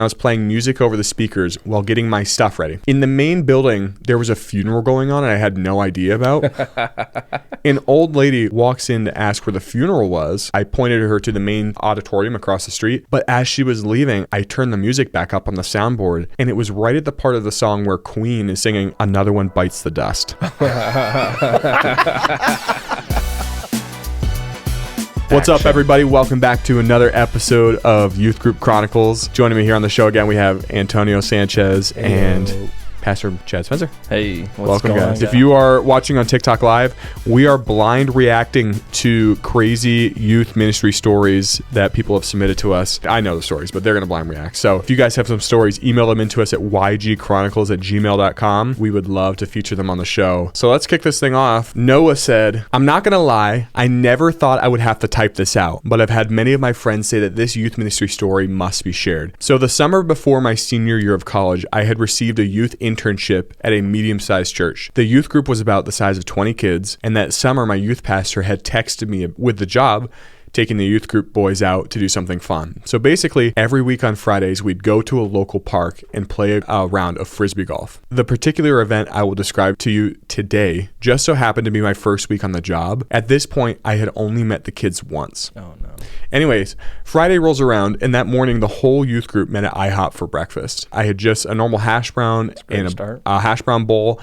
I was playing music over the speakers while getting my stuff ready. In the main building, there was a funeral going on and I had no idea about. An old lady walks in to ask where the funeral was. I pointed her to the main auditorium across the street, but as she was leaving, I turned the music back up on the soundboard, and it was right at the part of the song where Queen is singing "Another One Bites the Dust." What's up, everybody? Welcome back to another episode of Youth Group Chronicles. Joining me here on the show again, we have Antonio Sanchez and Pastor Chad Spencer. Hey, welcome, guys. If you are watching on TikTok Live, we are blind reacting to crazy youth ministry stories that people have submitted to us. I know the stories, but they're going to blind react. So if you guys have some stories, email them into us at ygchronicles@gmail.com. We would love to feature them on the show. So let's kick this thing off. Noah said, "I'm not going to lie, I never thought I would have to type this out, but I've had many of my friends say that this youth ministry story must be shared. So the summer before my senior year of college, I had received a youth internship at a medium-sized church. The youth group was about the size of 20 kids, and that summer my youth pastor had texted me with the job taking the youth group boys out to do something fun. So basically, every week on Fridays, we'd go to a local park and play a round of frisbee golf. The particular event I will describe to you today just so happened to be my first week on the job. At this point, I had only met the kids once." Oh, no. Anyways, Friday rolls around, and that morning, the whole youth group met at IHOP for breakfast. I had just a normal hash brown and a hash brown bowl,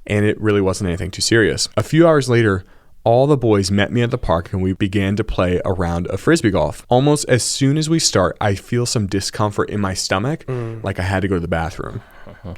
and it really wasn't anything too serious. A few hours later, all the boys met me at the park and we began to play a round of frisbee golf. Almost as soon as we start, I feel some discomfort in my stomach, like I had to go to the bathroom.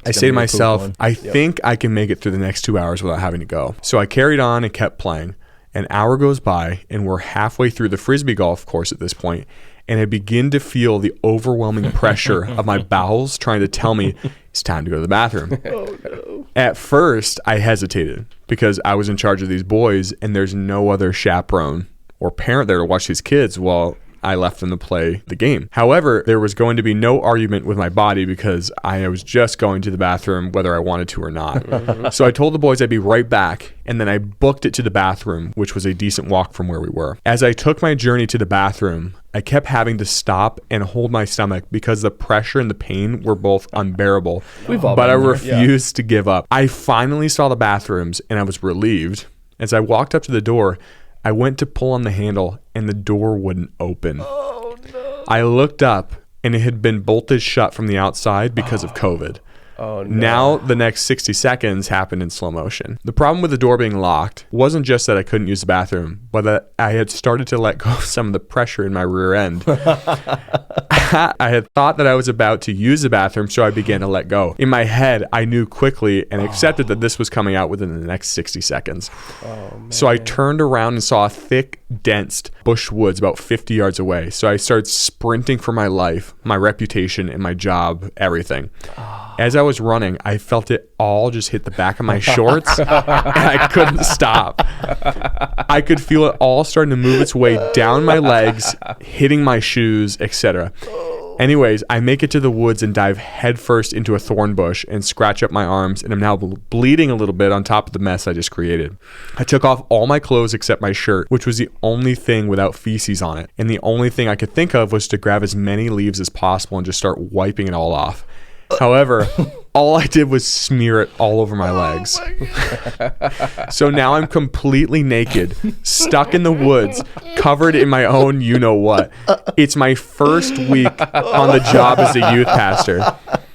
I say to myself, I think I can make it through the next 2 hours without having to go. So I carried on and kept playing. An hour goes by and we're halfway through the frisbee golf course at this point, and I begin to feel the overwhelming pressure of my bowels trying to tell me it's time to go to the bathroom. Oh, no. At first, I hesitated because I was in charge of these boys and there's no other chaperone or parent there to watch these kids while I left them to play the game. However, there was going to be no argument with my body because I was just going to the bathroom whether I wanted to or not. So I told the boys I'd be right back, and then I booked it to the bathroom, which was a decent walk from where we were. As I took my journey to the bathroom, I kept having to stop and hold my stomach because the pressure and the pain were both unbearable. But I refused to give up. I finally saw the bathrooms and I was relieved. As I walked up to the door, I went to pull on the handle and the door wouldn't open. Oh, no. I looked up and it had been bolted shut from the outside because of COVID. Oh, no. Now the next 60 seconds happened in slow motion. The problem with the door being locked wasn't just that I couldn't use the bathroom, but that I had started to let go of some of the pressure in my rear end. I had thought that I was about to use the bathroom, so I began to let go. In my head, I knew quickly and accepted that this was coming out within the next 60 seconds. So I turned around and saw a thick, dense bush woods about 50 yards away. So I started sprinting for my life, my reputation, and my job, everything. As I was running, I felt it all just hit the back of my shorts, and I couldn't stop. I could feel it all starting to move its way down my legs, hitting my shoes, etc. Anyways, I make it to the woods and dive headfirst into a thorn bush and scratch up my arms, and I'm now bleeding a little bit on top of the mess I just created. I took off all my clothes except my shirt, which was the only thing without feces on it, and the only thing I could think of was to grab as many leaves as possible and just start wiping it all off. However, all I did was smear it all over my legs. So now I'm completely naked, stuck in the woods, covered in my own you-know-what. It's my first week on the job as a youth pastor.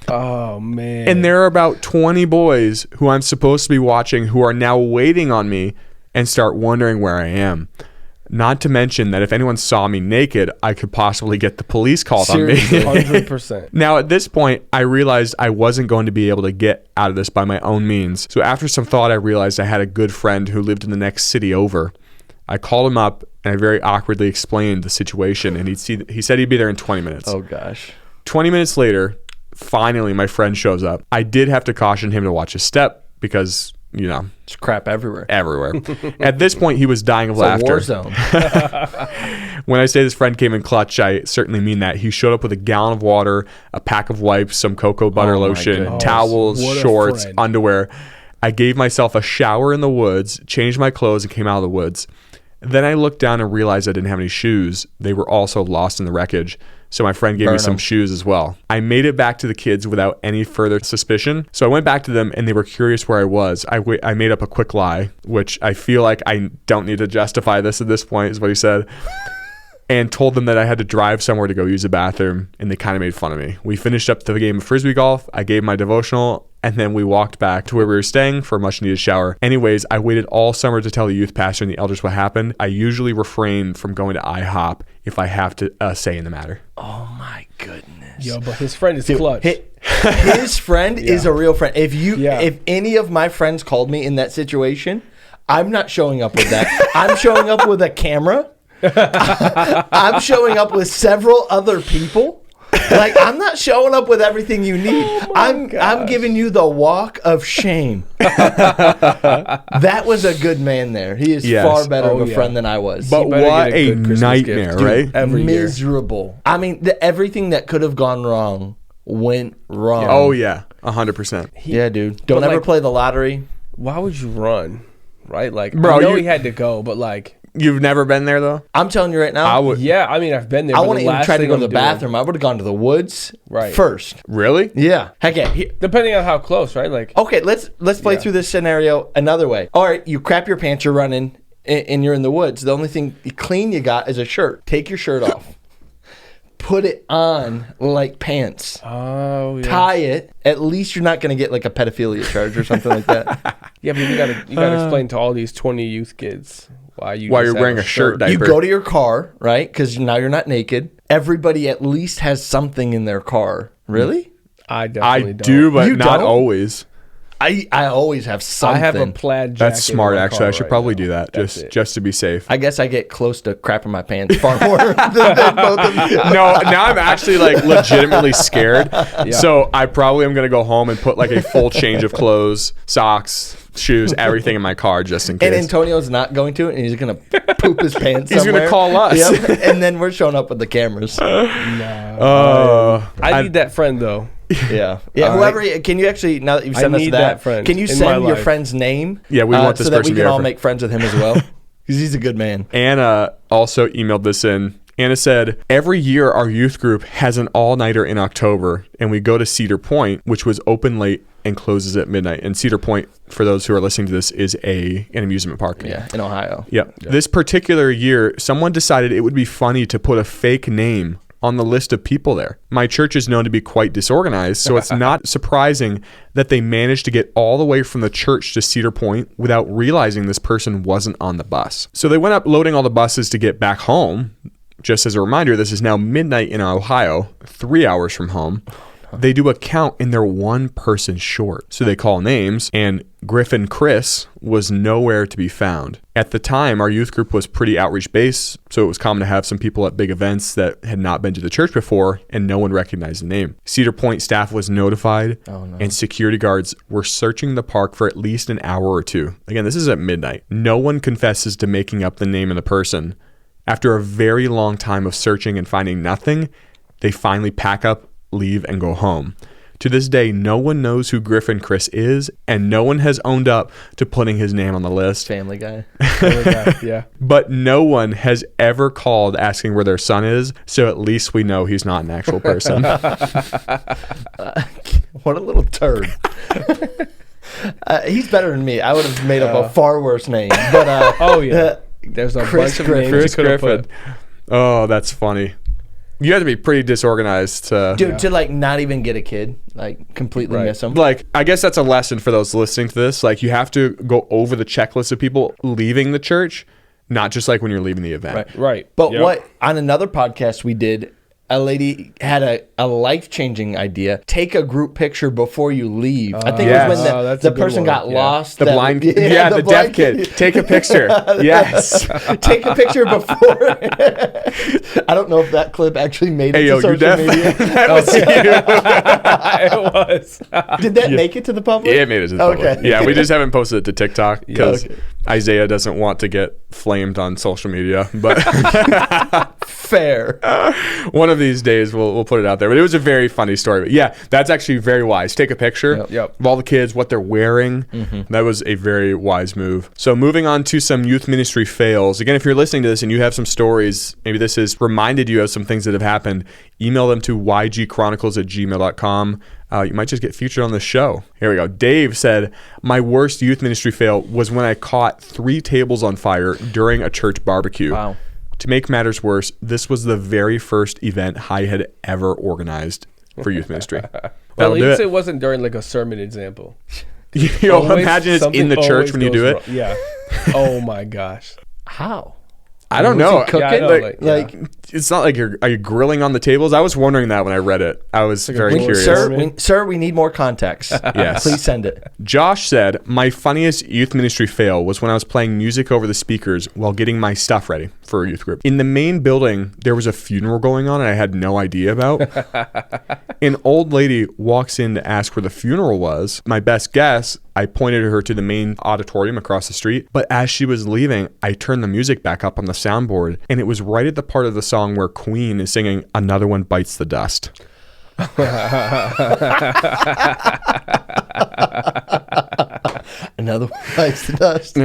Oh, man. And there are about 20 boys who I'm supposed to be watching who are now waiting on me and start wondering where I am. Not to mention that if anyone saw me naked, I could possibly get the police called on me. 100%. Now, at this point, I realized I wasn't going to be able to get out of this by my own means. So after some thought, I realized I had a good friend who lived in the next city over. I called him up and I very awkwardly explained the situation, and he said he'd be there in 20 minutes. Oh, gosh. 20 minutes later, finally, my friend shows up. I did have to caution him to watch his step because, you know, there's crap everywhere. At this point, he was dying of laughter. It's a war zone. When I say this friend came in clutch, I certainly mean that. He showed up with a gallon of water, a pack of wipes, some cocoa butter lotion, towels, shorts, underwear. I gave myself a shower in the woods, changed my clothes, and came out of the woods. Then I looked down and realized I didn't have any shoes. They were also lost in the wreckage. So my friend gave me some shoes as well. I made it back to the kids without any further suspicion. So I went back to them and they were curious where I was. I made up a quick lie, which I feel like I don't need to justify this at this point, is what he said. And told them that I had to drive somewhere to go use a bathroom, and they kind of made fun of me. We finished up the game of Frisbee golf. I gave my devotional, and then we walked back to where we were staying for a much-needed shower. Anyways, I waited all summer to tell the youth pastor and the elders what happened. I usually refrain from going to IHOP if I have to say in the matter. Oh, my goodness. Yo, but his friend is clutch. His friend is a real friend. If any of my friends called me in that situation, I'm not showing up with that. I'm showing up with a camera. I'm showing up with several other people. Like, I'm not showing up with everything you need. I'm giving you the walk of shame. That was a good man there. He is far better of a friend than I was. But what a nightmare, gift, right? Dude, miserable. I mean, everything that could have gone wrong went wrong. Oh, yeah. 100%. Yeah, dude. Don't ever play the lottery. Why would you run? Right? Like, bro, I know he had to go, but like... You've never been there, though? I'm telling you right now. Yeah, I mean, I've been there. I wouldn't even try to go to the bathroom. I would have gone to the woods first. Really? Yeah. Heck yeah. Depending on how close, right? Like, okay, let's play through this scenario another way. All right, you crap your pants, you're running, and you're in the woods. The only thing clean you got is a shirt. Take your shirt off. Put it on like pants. Oh, yeah. Tie it. At least you're not going to get like a pedophilia charge or something like that. Yeah, but you gotta explain to all these 20 youth kids why you're wearing a shirt diaper. You go to your car, right? Because now you're not naked. Everybody at least has something in their car. Really? I definitely don't. do, but not always. I always have something. I have a plaid jacket. That's smart, actually. I should probably do that just to be safe. I guess I get close to crapping my pants far more than both of you. No, now I'm actually like legitimately scared. Yeah. So I probably am going to go home and put like a full change of clothes, socks, shoes, everything in my car just in case. And Antonio's not going to, and he's going to poop his pants He's going to call us. Yep. And then we're showing up with the cameras. No. I need that friend, though. Yeah. Whoever, can you actually, now that you've sent us that, can you send your friend's name? Yeah, we want this so that person we can all make friends with him as well. Because he's a good man. Anna also emailed this in. Anna said, every year our youth group has an all-nighter in October, and we go to Cedar Point, which was open late and closes at midnight. And Cedar Point, for those who are listening to this, is an amusement park. Yeah, in Ohio. Yep. Yeah. This particular year, someone decided it would be funny to put a fake name on the list of people there. My church is known to be quite disorganized, so it's not surprising that they managed to get all the way from the church to Cedar Point without realizing this person wasn't on the bus. So they went up loading all the buses to get back home. Just as a reminder, this is now midnight in Ohio, 3 hours from home. They do a count and they're one person short. So they call names, and Griffin Chris was nowhere to be found. At the time, our youth group was pretty outreach based, so it was common to have some people at big events that had not been to the church before, and no one recognized the name. Cedar Point staff was notified, and security guards were searching the park for at least an hour or two. Again, this is at midnight. No one confesses to making up the name of the person. After a very long time of searching and finding nothing, they finally pack up, leave, and go home. To this day, no one knows who Griffin Chris is, and no one has owned up to putting his name on the list. Family Guy. Yeah. But no one has ever called asking where their son is, so at least we know he's not an actual person. What a little turd. He's better than me. I would have made up a far worse name. But there's a Chris bunch of names Chris you could have Griffin. put. Oh, that's funny. You have to be pretty disorganized to... Dude, to like not even get a kid, like completely miss them. Like, I guess that's a lesson for those listening to this. Like, you have to go over the checklist of people leaving the church, not just like when you're leaving the event. Right. But what, on another podcast we did, a lady had a life-changing idea. Take a group picture before you leave. I think it was when the person got lost. The blind kid. Yeah, the deaf kid. Take a picture. Yes. Take a picture before. I don't know if that clip actually made it to social media. That was you. It was. Did that make it to the public? Yeah, it made it to the public. Yeah, we just haven't posted it to TikTok because Isaiah doesn't want to get flamed on social media, but fair. One of these days we'll put it out there. But it was a very funny story. But yeah, that's actually very wise. Take a picture of all the kids, what they're wearing. That was a very wise move. So moving on to some youth ministry fails. Again, if you're listening to this and you have some stories, maybe this has reminded you of some things that have happened, email them to ygchronicles@gmail.com. You might just get featured on the show. Here we go. Dave said, my worst youth ministry fail was when I caught 3 tables on fire during a church barbecue. Wow. To make matters worse, this was the very first event I had ever organized for youth ministry. Well, at least it wasn't during like a sermon example. Imagine it's in the church when you do it. Wrong. Yeah. Oh my gosh. How? I don't know. Cooking? It's not like are you grilling on the tables? I was wondering that when I read it. I was very curious. Sir, we need more context. Yes. Please send it. Josh said, my funniest youth ministry fail was when I was playing music over the speakers while getting my stuff ready for a youth group. In the main building, there was a funeral going on and I had no idea about. An old lady walks in to ask where the funeral was. My best guess, I pointed her to the main auditorium across the street. But as she was leaving, I turned the music back up on the soundboard, and it was right at the part of the song where Queen is singing "Another One Bites the Dust." Another one bites the dust.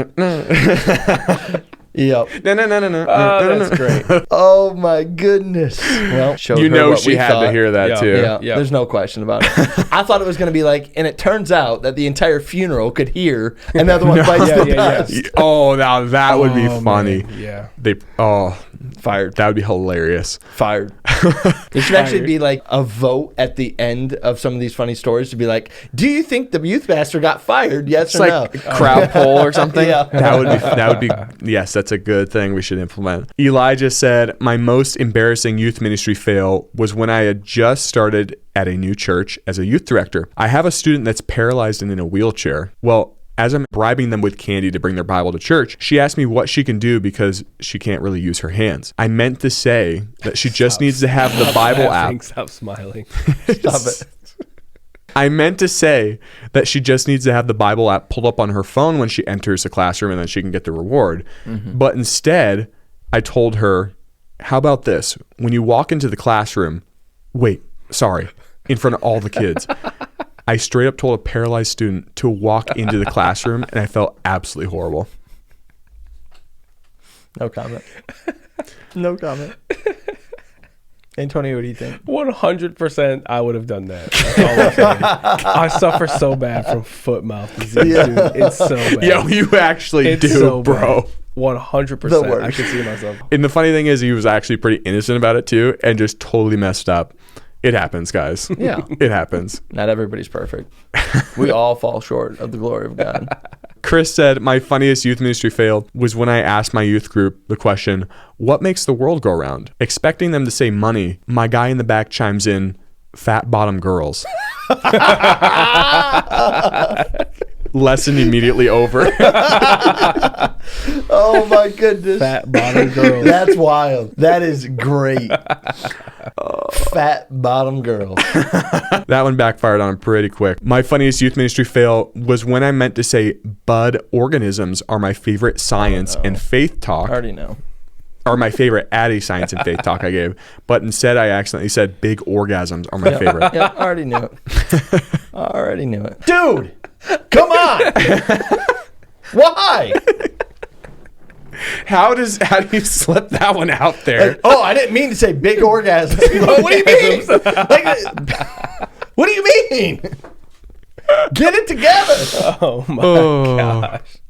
Yep. No. Oh, that's great. Oh my goodness. Well, you know she had to hear that too. Yeah, there's no question about it. I thought it was going to be like, and it turns out that the entire funeral could hear another one bites the dust. Oh, now that would be funny. Man. Yeah. Fired. That would be hilarious. Fired. There should actually be like a vote at the end of some of these funny stories to be like, do you think the youth pastor got fired? Yes or no? Like crowd poll or something. Yeah. That would be yes, that's a good thing we should implement. Elijah said, my most embarrassing youth ministry fail was when I had just started at a new church as a youth director. I have a student that's paralyzed and in a wheelchair. Well, as I'm bribing them with candy to bring their Bible to church, she asked me what she can do because she can't really use her hands. I meant to say that she just needs to have the Bible app. Stop smiling. Stop it. I meant to say that she just needs to have the Bible app pulled up on her phone when she enters the classroom and then she can get the reward. But instead, I told her, how about this? When you walk into the classroom, in front of all the kids. I straight up told a paralyzed student to walk into the classroom, and I felt absolutely horrible. No comment. No comment. Antonio, what do you think? 100% I would have done that. That's all I'm saying. I suffer so bad from foot mouth disease, dude. It's so bad. Yo, you actually do, so bro. 100%. I can see myself. And the funny thing is, he was actually pretty innocent about it too, and just totally messed up. It happens, guys. Yeah. It happens. Not everybody's perfect. We all fall short of the glory of God. Chris said, my funniest youth ministry fail was when I asked my youth group the question, what makes the world go round? Expecting them to say money, my guy in the back chimes in, fat bottom girls. Lesson immediately over. Oh my goodness. Fat bottom girl. That's wild. That is great. Fat bottom girl. That one backfired on him pretty quick. My funniest youth ministry fail was when I meant to say bud organisms are my favorite science and faith talk. I already know. Or my favorite Addy science and faith talk I gave. But instead I accidentally said big orgasms are my favorite. Yeah, I already knew it. Dude, come on. Why? How do you slip that one out there? I didn't mean to say big orgasms. What do you mean? What do you mean? Get it together. Oh my gosh.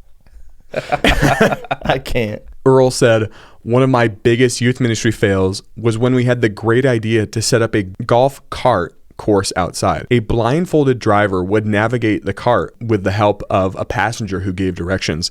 I can't. Earl said, one of my biggest youth ministry fails was when we had the great idea to set up a golf cart course outside. A blindfolded driver would navigate the cart with the help of a passenger who gave directions.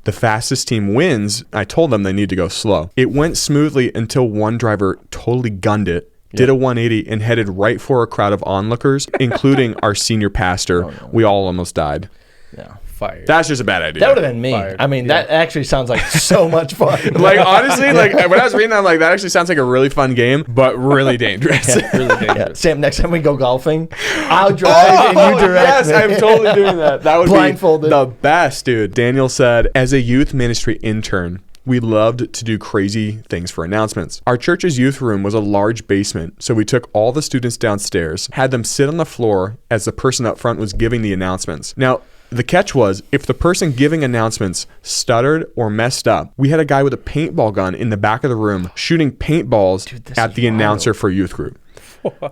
The fastest team wins. I told them they need to go slow. It went smoothly until one driver totally gunned it, did a 180, and headed right for a crowd of onlookers, including our senior pastor. We all almost died. Yeah. Fired. That's just a bad idea. That would have been me. Fired. I mean, that actually sounds like so much fun. Like, honestly, like when I was reading that, I'm like, that actually sounds like a really fun game, but really dangerous. Really dangerous. Yeah. Sam, next time we go golfing, I'll drive and you direct me. I'm totally doing that. That would Blindfolded. be the best, dude. Daniel said, as a youth ministry intern, we loved to do crazy things for announcements. Our church's youth room was a large basement, so we took all the students downstairs, had them sit on the floor as the person up front was giving the announcements. Now, the catch was, if the person giving announcements stuttered or messed up, we had a guy with a paintball gun in the back of the room shooting paintballs at the announcer for youth group.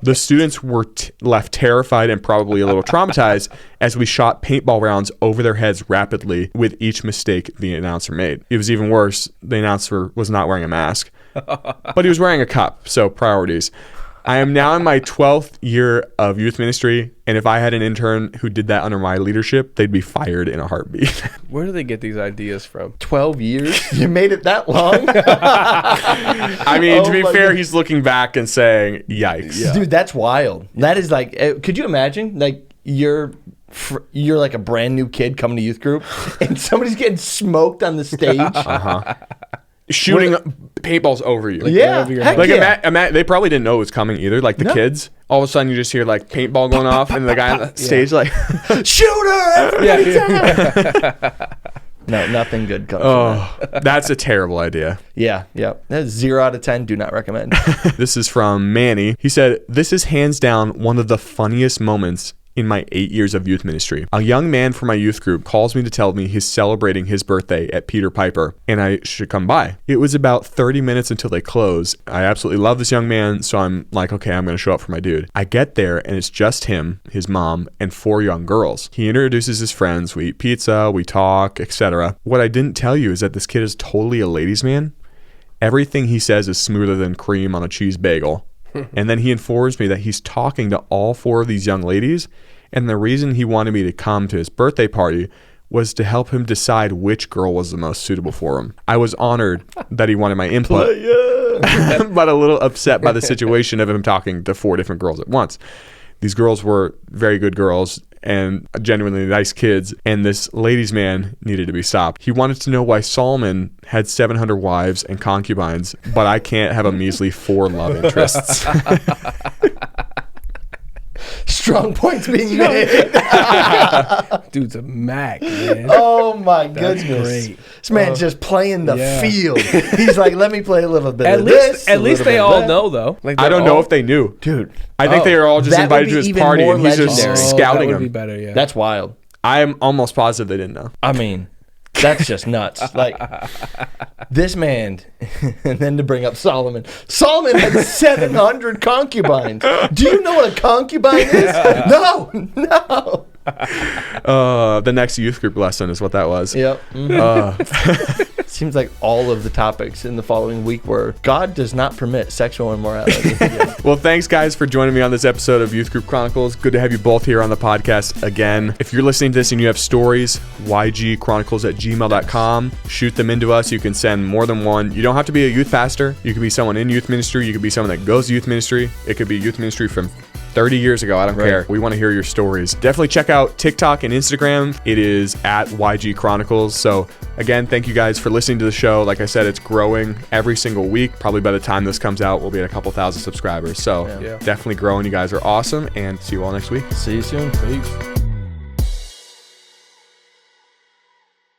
The students were left terrified and probably a little traumatized as we shot paintball rounds over their heads rapidly with each mistake the announcer made. It was even worse. The announcer was not wearing a mask, but he was wearing a cup, so priorities. I am now in my 12th year of youth ministry, and if I had an intern who did that under my leadership, they'd be fired in a heartbeat. Where do they get these ideas from? 12 years? You made it that long? I mean, to be fair, he's looking back and saying, yikes. Yeah. Dude, that's wild. That is like, could you imagine? Like, you're like a brand new kid coming to youth group, and somebody's getting smoked on the stage. Shooting paintballs over you. Yeah. Like, they probably didn't know it was coming either. Like the kids, all of a sudden you just hear like paintball going off, and the guy on the stage like, shooter! Yeah. No, nothing good comes from that. That's a terrible idea. Yeah. That's 0 out of 10. Do not recommend. This is from Manny. He said, this is hands down one of the funniest moments in my 8 years of youth ministry. A young man from my youth group calls me to tell me he's celebrating his birthday at Peter Piper and I should come by. It was about 30 minutes until they close. I absolutely love this young man, so I'm like, okay, I'm going to show up for my dude. I get there and it's just him, his mom, and 4 young girls. He introduces his friends. We eat pizza, we talk, etc. What I didn't tell you is that this kid is totally a ladies' man. Everything he says is smoother than cream on a cheese bagel. And then he informs me that he's talking to all 4 of these young ladies, and the reason he wanted me to come to his birthday party was to help him decide which girl was the most suitable for him. I was honored that he wanted my input, but a little upset by the situation of him talking to 4 different girls at once. These girls were very good girls and genuinely nice kids, and this ladies' man needed to be stopped. He wanted to know why Solomon had 700 wives and concubines, but I can't have a measly 4 love interests. Strong points being made. Dude's a Mac, man. Oh my goodness. Great. This man's just playing the field. He's like, let me play a little bit of this. At least they all know, though. Like, I don't know if they knew. Dude. I think they were all just invited to his party and he's just scouting that them. Be better, yeah. That's wild. I'm almost positive they didn't know. I mean, that's just nuts. Like, this man, and then to bring up Solomon. Solomon had 700 concubines. Do you know what a concubine is? No. The next youth group lesson is what that was. Yep. Seems like all of the topics in the following week were God does not permit sexual immorality. Well, thanks guys for joining me on this episode of Youth Group Chronicles. Good to have you both here on the podcast again. If you're listening to this and you have stories, ygchronicles@gmail.com. Shoot them into us. You can send more than one. You don't have to be a youth pastor. You could be someone in youth ministry. You could be someone that goes to youth ministry. It could be youth ministry from 30 years ago. I don't care. We want to hear your stories. Definitely check out TikTok and Instagram. It is at YG Chronicles. So again, thank you guys for listening to the show. Like I said, it's growing every single week. Probably by the time this comes out, we'll be at a couple thousand subscribers. So definitely growing. You guys are awesome, and see you all next week. See you soon. Peace.